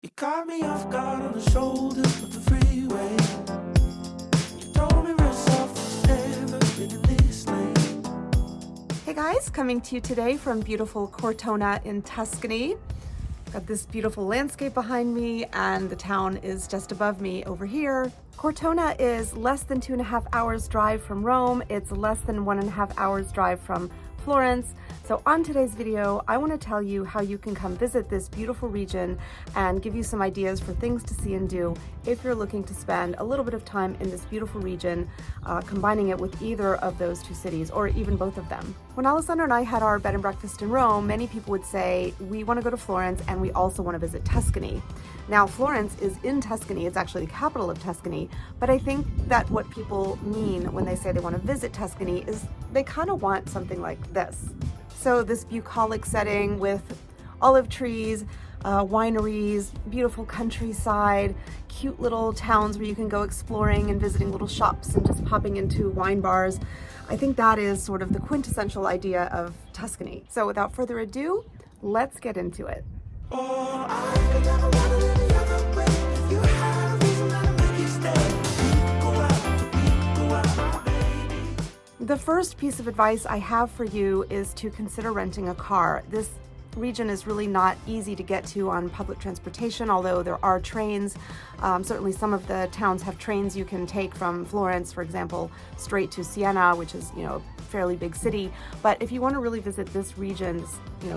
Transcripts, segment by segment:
You caught me off guard on the shoulders of the freeway. You told me real soft, never been in this lane. Hey guys, coming to you today from beautiful Cortona in Tuscany. Got this beautiful landscape behind me and the town is just above me over here. Cortona is less than 2.5 hours drive from Rome. It's less than 1.5 hours drive from Florence. So on today's video, I want to tell you how you can come visit this beautiful region and give you some ideas for things to see and do if you're looking to spend a little bit of time in this beautiful region, combining it with either of those two cities or even both of them. When Alessandro and I had our bed and breakfast in Rome, many people would say, we want to go to Florence and we also want to visit Tuscany. Now, Florence is in Tuscany. It's actually the capital of Tuscany, but I think that what people mean when they say they want to visit Tuscany is they kind of want something like this. So this bucolic setting with olive trees, wineries, beautiful countryside, cute little towns where you can go exploring and visiting little shops and just popping into wine bars. I think that is sort of the quintessential idea of Tuscany. So without further ado, let's get into it. Oh, I think I don't want it any other way. If you had a reason that'll make you stay, go out, baby. The first piece of advice I have for you is to consider renting a car. This region is really not easy to get to on public transportation, although there are trains. Certainly some of the towns have trains you can take from Florence, for example, straight to Siena, which is, a fairly big city. But if you want to really visit this region, this,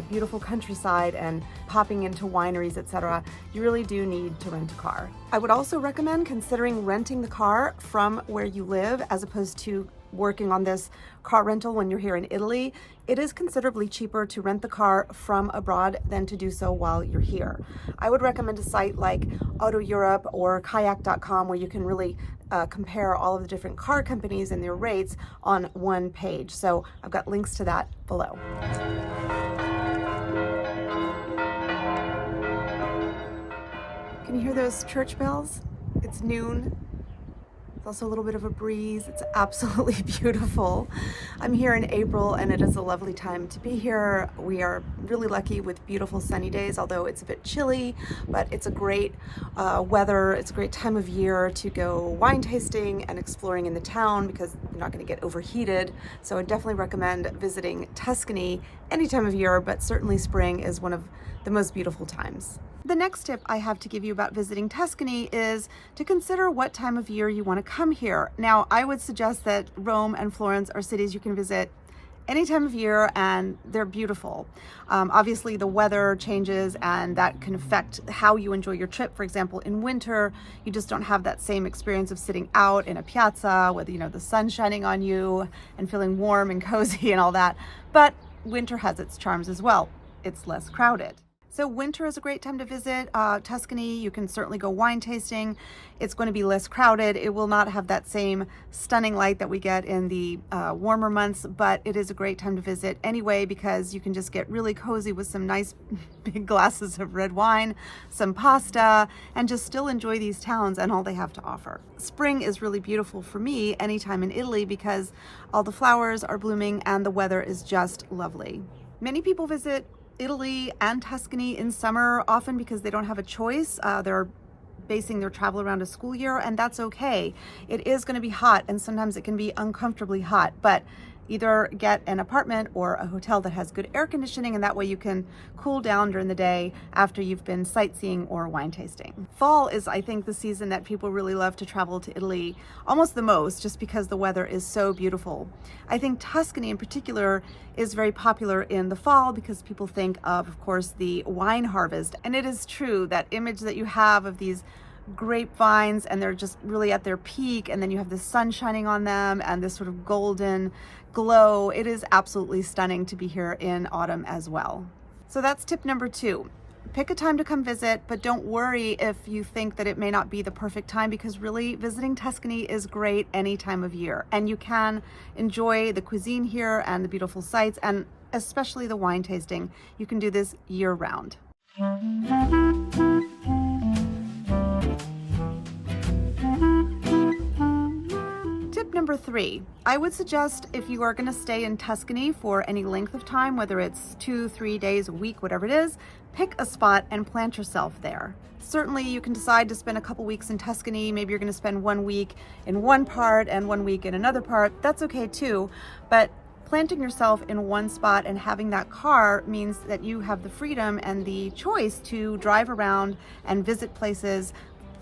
beautiful countryside and popping into wineries, etc., you really do need to rent a car. I would also recommend considering renting the car from where you live as opposed to working on this car rental when you're here in Italy. It is considerably cheaper to rent the car from abroad than to do so while you're here. I would recommend a site like Auto Europe or kayak.com where you can really compare all of the different car companies and their rates on one page. So I've got links to that below. Can you hear those church bells? It's noon. There's also a little bit of a breeze. It's absolutely beautiful. I'm here in April and it is a lovely time to be here. We are really lucky with beautiful sunny days, although it's a bit chilly, but it's a great weather. It's a great time of year to go wine tasting and exploring in the town because you're not going to get overheated. So I definitely recommend visiting Tuscany any time of year, but certainly spring is one of the most beautiful times. The next tip I have to give you about visiting Tuscany is to consider what time of year you want to come here. Now, I would suggest that Rome and Florence are cities you can visit any time of year and they're beautiful. Obviously, the weather changes and that can affect how you enjoy your trip. For example, in winter, you just don't have that same experience of sitting out in a piazza with, the sun shining on you and feeling warm and cozy and all that. But winter has its charms as well. It's less crowded. So winter is a great time to visit Tuscany. You can certainly go wine tasting. It's going to be less crowded. It will not have that same stunning light that we get in the warmer months, but it is a great time to visit anyway because you can just get really cozy with some nice big glasses of red wine, some pasta, and just still enjoy these towns and all they have to offer. Spring is really beautiful for me anytime in Italy because all the flowers are blooming and the weather is just lovely. Many people visit Italy and Tuscany in summer, often because they don't have a choice. They're basing their travel around a school year, and that's okay. It is going to be hot, and sometimes it can be uncomfortably hot, but either get an apartment or a hotel that has good air conditioning, and that way you can cool down during the day after you've been sightseeing or wine tasting. Fall is, I think, the season that people really love to travel to Italy almost the most, just because the weather is so beautiful. I think Tuscany in particular is very popular in the fall because people think of course, the wine harvest. And it is true, that image that you have of these grapevines and they're just really at their peak and then you have the sun shining on them and this sort of golden glow. It is absolutely stunning to be here in autumn as well. So that's tip number 2. Pick a time to come visit, but don't worry if you think that it may not be the perfect time because really visiting Tuscany is great any time of year and you can enjoy the cuisine here and the beautiful sights and especially the wine tasting. You can do this year round. Tip number 3 3. I would suggest if you are going to stay in Tuscany for any length of time, whether it's 2-3 days, a week, whatever it is, pick a spot and plant yourself there. Certainly you can decide to spend a couple weeks in Tuscany. Maybe you're going to spend 1 week in one part and 1 week in another part. That's okay too. But planting yourself in one spot and having that car means that you have the freedom and the choice to drive around and visit places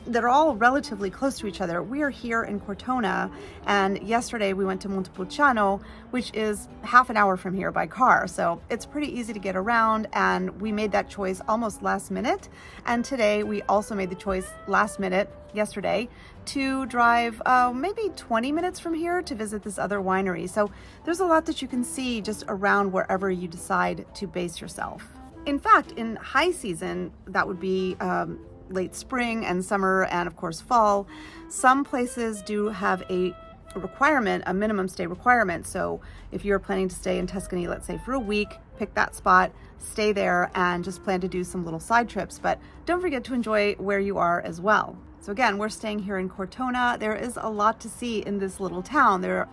that are all relatively close to each other. We are here in Cortona, and yesterday we went to Montepulciano, which is half an hour from here by car. So it's pretty easy to get around, and we made that choice almost last minute. And today we also made the choice last minute, yesterday, to drive maybe 20 minutes from here to visit this other winery. So there's a lot that you can see just around wherever you decide to base yourself. In fact, in high season, that would be late spring and summer and of course fall, some places do have a requirement, a minimum stay requirement. So if you're planning to stay in Tuscany, let's say for a week, pick that spot, stay there, and just plan to do some little side trips. But don't forget to enjoy where you are as well. So again, we're staying here in Cortona. There is a lot to see in this little town. There are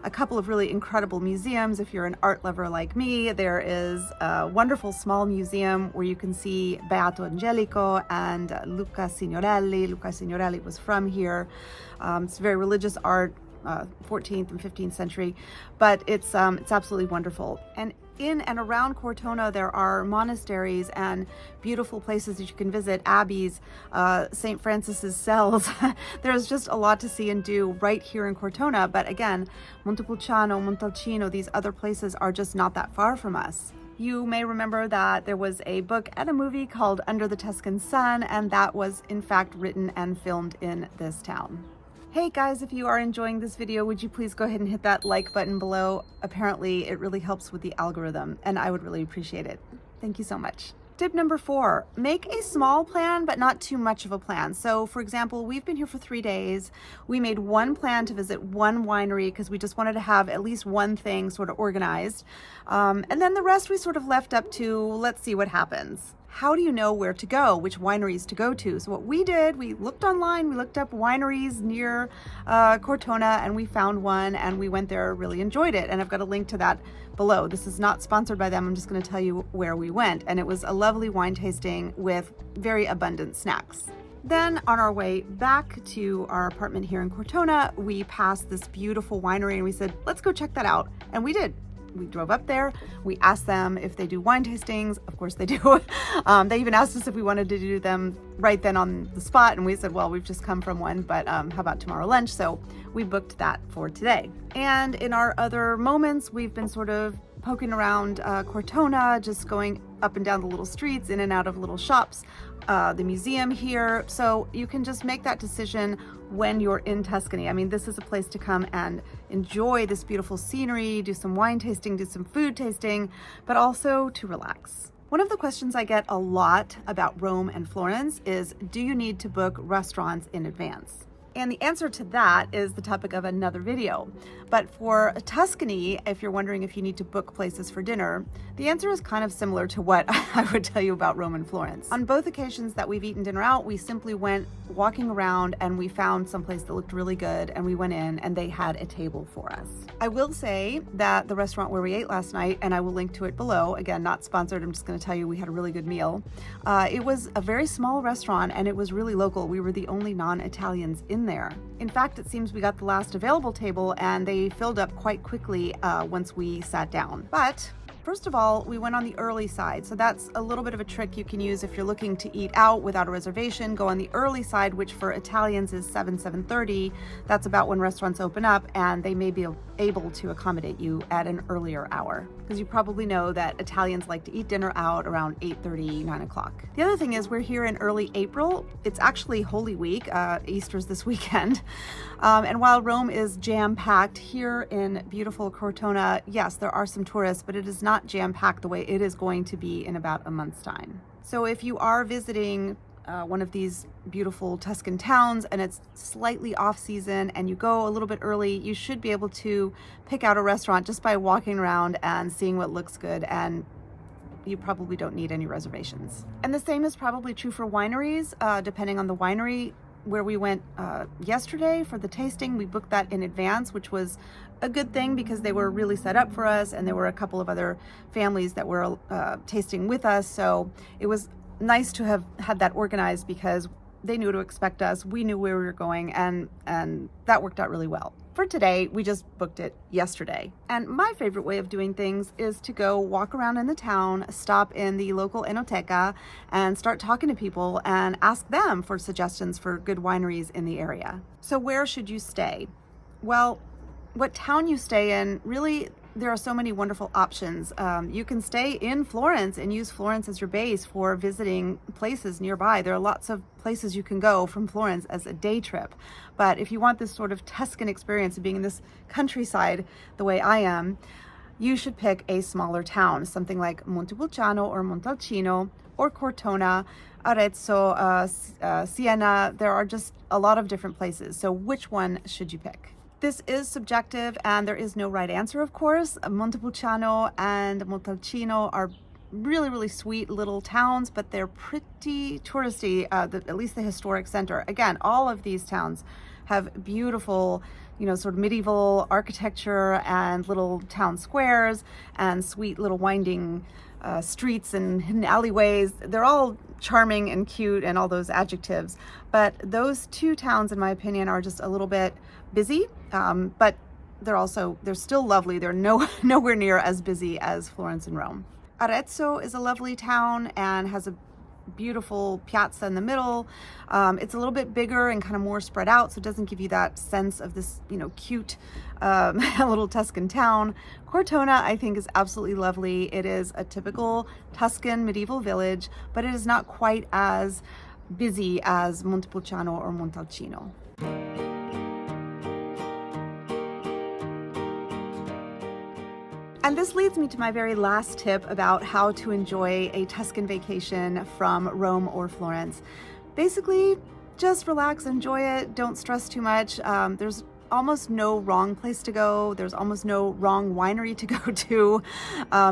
a couple of really incredible museums. If you're an art lover like me, there is a wonderful small museum where you can see Beato Angelico and Luca Signorelli. Luca Signorelli was from here. It's very religious art, 14th and 15th century, but it's absolutely wonderful. And in and around Cortona, there are monasteries and beautiful places that you can visit, abbeys, St. Francis's cells. There's just a lot to see and do right here in Cortona. But again, Montepulciano, Montalcino, these other places are just not that far from us. You may remember that there was a book and a movie called Under the Tuscan Sun, and that was in fact written and filmed in this town. Hey guys, if you are enjoying this video, would you please go ahead and hit that like button below? Apparently it really helps with the algorithm, and I would really appreciate it. Thank you so much. Tip number 4, make a small plan, but not too much of a plan. So for example, we've been here for 3 days. We made one plan to visit one winery because we just wanted to have at least one thing sort of organized. And then the rest we sort of left up to, let's see what happens. How do you know where to go, which wineries to go to? So what we did, we looked online, we looked up wineries near Cortona, and we found one, and we went there, really enjoyed it. And I've got a link to that below. This is not sponsored by them. I'm just going to tell you where we went. And it was a lovely wine tasting with very abundant snacks. Then on our way back to our apartment here in Cortona, we passed this beautiful winery and we said, let's go check that out. And we did. We drove up there. We asked them if they do wine tastings. Of course they do. They even asked us if we wanted to do them right then on the spot. And we said, well, we've just come from one, but how about tomorrow lunch? So we booked that for today. And in our other moments, we've been sort of poking around Cortona, just going up and down the little streets, in and out of little shops, the museum here. So you can just make that decision when you're in Tuscany. I mean, this is a place to come and enjoy this beautiful scenery, do some wine tasting, do some food tasting, but also to relax. One of the questions I get a lot about Rome and Florence is, do you need to book restaurants in advance? And the answer to that is the topic of another video. But for Tuscany, if you're wondering if you need to book places for dinner, the answer is kind of similar to what I would tell you about Rome and Florence. On both occasions that we've eaten dinner out, we simply went walking around and we found someplace that looked really good, and we went in and they had a table for us. I will say that the restaurant where we ate last night, and I will link to it below, again, not sponsored, I'm just going to tell you we had a really good meal. It was a very small restaurant and it was really local. We were the only non-Italians in there. In fact, it seems we got the last available table and they filled up quite quickly once we sat down. But first of all, we went on the early side. So that's a little bit of a trick you can use if you're looking to eat out without a reservation. Go on the early side, which for Italians is 7:30. That's about when restaurants open up, and they may be able to accommodate you at an earlier hour. Because you probably know that Italians like to eat dinner out around 8:30, 9 o'clock. The other thing is we're here in early April. It's actually Holy Week. Easter's this weekend. And while Rome is jam-packed, here in beautiful Cortona, yes, there are some tourists, but it is not jam-packed the way it is going to be in about a month's time. So if you are visiting one of these beautiful Tuscan towns and it's slightly off season and you go a little bit early, you should be able to pick out a restaurant just by walking around and seeing what looks good, and you probably don't need any reservations. And the same is probably true for wineries. Depending on the winery, where we went yesterday for the tasting. We booked that in advance, which was a good thing because they were really set up for us, and there were a couple of other families that were tasting with us. So it was nice to have had that organized because they knew to expect us. We knew where we were going, and that worked out really well. For today, we just booked it yesterday. And my favorite way of doing things is to go walk around in the town, stop in the local enoteca, and start talking to people and ask them for suggestions for good wineries in the area. So where should you stay? Well, what town you stay in, really, there are so many wonderful options. You can stay in Florence and use Florence as your base for visiting places nearby. There are lots of places you can go from Florence as a day trip. But if you want this sort of Tuscan experience of being in this countryside the way I am, you should pick a smaller town, something like Montepulciano or Montalcino or Cortona, Arezzo, Siena. There are just a lot of different places. So which one should you pick? This is subjective and there is no right answer, of course. Montepulciano and Montalcino are really, really sweet little towns, but they're pretty touristy, at least the historic center. Again, all of these towns have beautiful, sort of medieval architecture and little town squares and sweet little winding streets and hidden alleyways. They're all charming and cute and all those adjectives. But those two towns, in my opinion, are just a little bit busy, but they're still lovely. They're nowhere near as busy as Florence and Rome. Arezzo is a lovely town and has a beautiful piazza in the middle. It's a little bit bigger and kind of more spread out, so it doesn't give you that sense of this, cute little Tuscan town. Cortona, I think, is absolutely lovely. It is a typical Tuscan medieval village, but it is not quite as busy as Montepulciano or Montalcino. And this leads me to my very last tip about how to enjoy a Tuscan vacation from Rome or Florence. Basically, just relax, enjoy it, don't stress too much. There's almost no wrong place to go. There's almost no wrong winery to go to.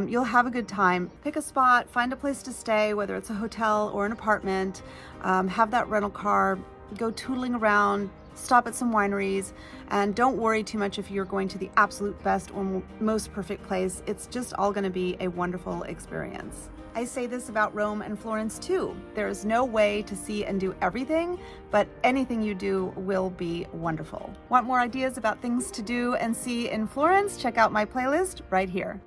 You'll have a good time. Pick a spot, find a place to stay, whether it's a hotel or an apartment. Have that rental car, go tootling around, stop at some wineries, and don't worry too much if you're going to the absolute best or most perfect place. It's just all going to be a wonderful experience. I say this about Rome and Florence too. There is no way to see and do everything, but anything you do will be wonderful. Want more ideas about things to do and see in Florence? Check out my playlist right here.